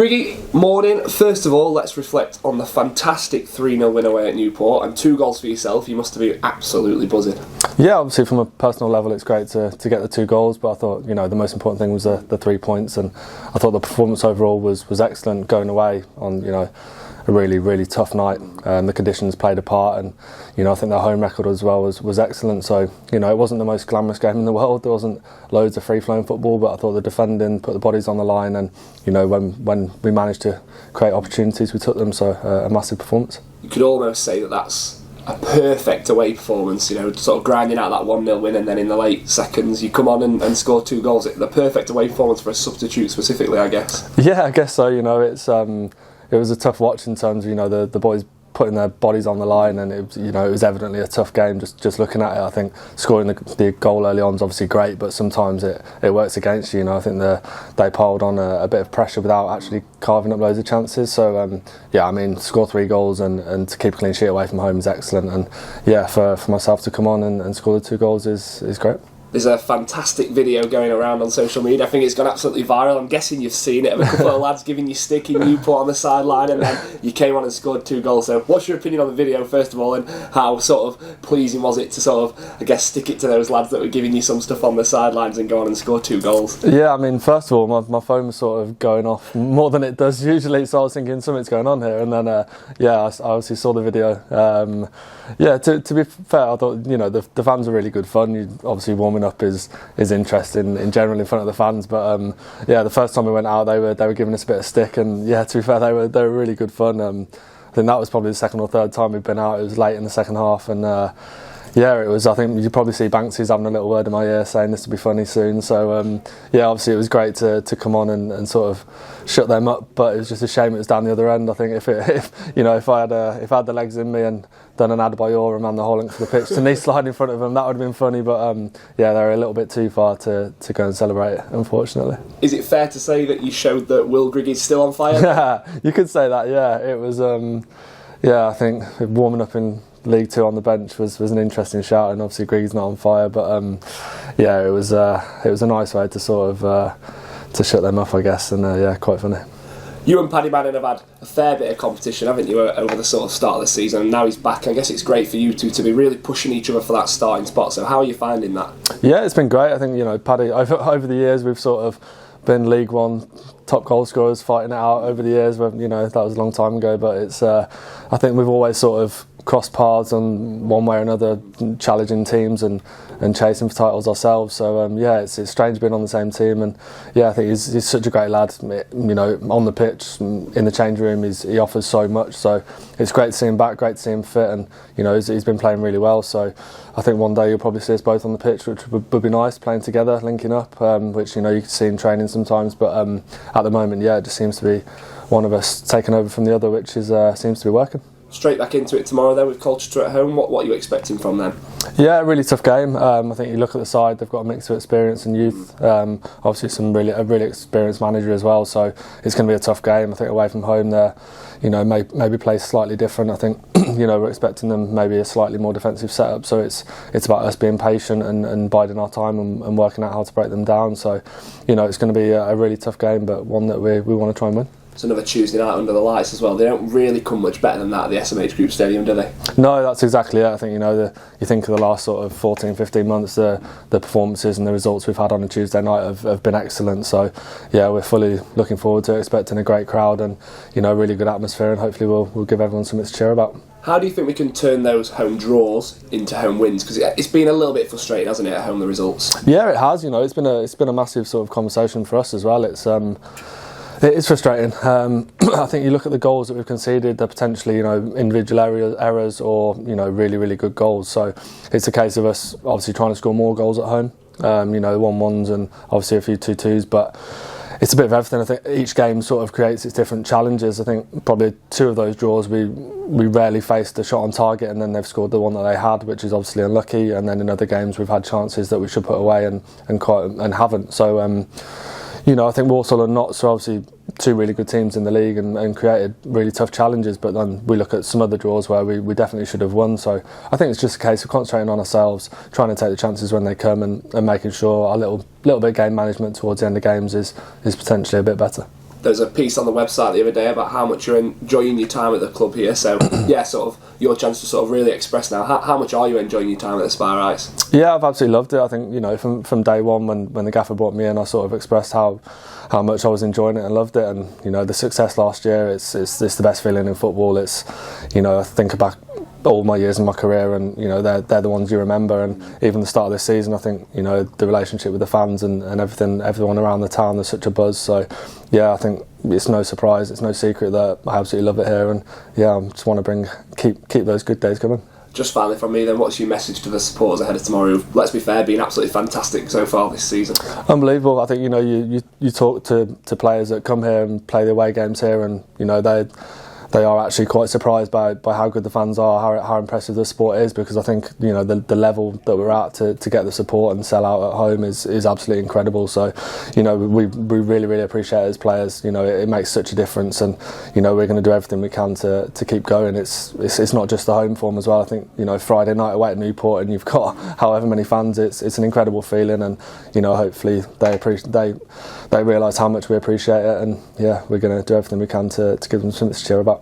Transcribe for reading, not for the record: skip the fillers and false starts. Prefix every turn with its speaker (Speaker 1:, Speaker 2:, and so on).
Speaker 1: Griggy, morning. First of all, let's reflect on the fantastic 3-0 win away at Newport and 2 goals for yourself. You must have been absolutely buzzing.
Speaker 2: Yeah, obviously from a personal level it's great to get the 2 goals, but I thought the most important thing was the 3 points, and I thought the performance overall was excellent going away on a really tough night. The conditions played a part, and I think their home record as well was excellent. So it wasn't the most glamorous game in the world. There wasn't loads of free-flowing football, but I thought the defending put the bodies on the line, and when we managed to create opportunities, we took them. So a massive performance.
Speaker 1: You could almost say that that's a perfect away performance, sort of grinding out that 1-0 win, and then in the late seconds you come on and score 2 goals. The perfect away performance for a substitute specifically, I guess.
Speaker 2: Yeah, I guess so. It was a tough watch in terms of the boys putting their bodies on the line, and it was evidently a tough game. Just looking at it, I think scoring the goal early on is obviously great, but sometimes it works against you. I think they piled on a bit of pressure without actually carving up loads of chances. So score 3 goals and to keep a clean sheet away from home is excellent. And for myself to come on and score the 2 goals is great.
Speaker 1: There's a fantastic video going around on social media. I think it's gone absolutely viral. I'm guessing you've seen it, of a couple of lads giving you stick in Newport on the sideline, and then you came on and scored 2 goals. So what's your opinion on the video, first of all, and how sort of pleasing was it to sort of, I guess, stick it to those lads that were giving you some stuff on the sidelines and go on and score 2 goals?
Speaker 2: Yeah, first of all, my phone was sort of going off more than it does usually, so I was thinking something's going on here, and then I obviously saw the video. To be fair, I thought the fans are really good fun. You obviously warming up is interesting in general in front of the fans, but the first time we went out they were giving us a bit of stick, and to be fair, they were really good fun. I think that was probably the 2nd or 3rd time we've been out. It was late in the second half, and it was. I think you probably see Banksy's having a little word in my ear saying this will be funny soon. So obviously it was great to come on and sort of shut them up. But it was just a shame it was down the other end. I think if I had the legs in me and done an Adebayor and ran the whole length of the pitch to knee slide in front of them, that would have been funny. But they were a little bit too far to go and celebrate it, unfortunately.
Speaker 1: Is it fair to say that you showed that Will Grigg is still on fire?
Speaker 2: Yeah, you could say that. Yeah, it was. I think warming up in League 2 on the bench was an interesting shout, and obviously Grigg's not on fire, but it was a nice way to sort of to shut them up, I guess, and quite funny.
Speaker 1: You and Paddy Manning have had a fair bit of competition, haven't you, over the sort of start of the season, and now he's back. I guess it's great for you two to be really pushing each other for that starting spot. So how are you finding that? Yeah,
Speaker 2: it's been great. I think Paddy, over the years we've sort of been League 1 top goal scorers, fighting it out over the years. That was a long time ago, but it's I think we've always sort of crossed paths on one way or another, challenging teams and chasing for titles ourselves. So it's strange being on the same team, and I think he's such a great lad. On the pitch, in the change room, he offers so much. So it's great to see him back, great to see him fit, and he's been playing really well. So I think one day you'll probably see us both on the pitch, which would be nice, playing together, linking up, which you can see in training sometimes. But at the moment, it just seems to be one of us taking over from the other, which seems to be working.
Speaker 1: Straight back into it tomorrow then with Colchester at home. What are you expecting from them?
Speaker 2: Yeah, a really tough game. I think you look at the side, they've got a mix of experience and youth. Obviously a really experienced manager as well, so it's going to be a tough game. I think away from home they're maybe play slightly different. I think we're expecting them maybe a slightly more defensive setup, so it's about us being patient and biding our time and working out how to break them down. So it's going to be a really tough game, but one that we want to try and win.
Speaker 1: It's another Tuesday night under the lights as well. They don't really come much better than that at the SMH Group Stadium, do they?
Speaker 2: No, that's exactly it. I think you think of the last sort of 14-15 months, the performances and the results we've had on a Tuesday night have been excellent. So we're fully looking forward to it, expecting a great crowd and really good atmosphere, and hopefully we'll give everyone something to cheer about.
Speaker 1: How do you think we can turn those home draws into home wins? Because it's been a little bit frustrating, hasn't it, at home, the results? Yeah,
Speaker 2: it has. It's been a massive sort of conversation for us as well. It is frustrating. I think you look at the goals that we've conceded, they're potentially individual errors or really good goals. So it's a case of us obviously trying to score more goals at home. 1-1s and obviously a few 2-2s, but it's a bit of everything. I think each game sort of creates its different challenges. I think probably 2 of those draws we rarely faced a shot on target, and then they've scored the one that they had, which is obviously unlucky. And then in other games we've had chances that we should put away and haven't. So I think Walsall and Notts are obviously 2 really good teams in the league and created really tough challenges, but then we look at some other draws where we definitely should have won. So I think it's just a case of concentrating on ourselves, trying to take the chances when they come, and making sure our little bit of game management towards the end of games is potentially a bit better.
Speaker 1: There's a piece on the website the other day about how much you're enjoying your time at the club here. So yeah, sort of your chance to sort of really express now. How much are you enjoying your time at the Spireites?
Speaker 2: Yeah, I've absolutely loved it. I think, you know, from day one when the gaffer brought me in, I sort of expressed how much I was enjoying it and loved it. And you know, the success last year, it's the best feeling in football. It's, you know, I think back all my years in my career, and you know, they're the ones you remember. And even the start of this season, I think, you know, the relationship with the fans and everyone around the town, there's such a buzz. So yeah, I think it's no surprise, it's no secret that I absolutely love it here. And yeah, I just want to keep those good days coming.
Speaker 1: Just finally from me then, what's your message to the supporters ahead of tomorrow? Let's be fair, been absolutely fantastic so far this season.
Speaker 2: Unbelievable. I think, you know, you talk to players that come here and play the away games here, and you know, they are actually quite surprised by how good the fans are, how impressive the sport is, because I think, you know, the level that we're at to get the support and sell out at home is absolutely incredible. So, you know, we really, really appreciate it as players. You know, it makes such a difference, and you know, we're going to do everything we can to keep going. It's not just the home form as well. I think, you know, Friday night away at Newport and you've got however many fans, it's an incredible feeling, and you know, hopefully they realise how much we appreciate it, and yeah, we're going to do everything we can to give them something to cheer about.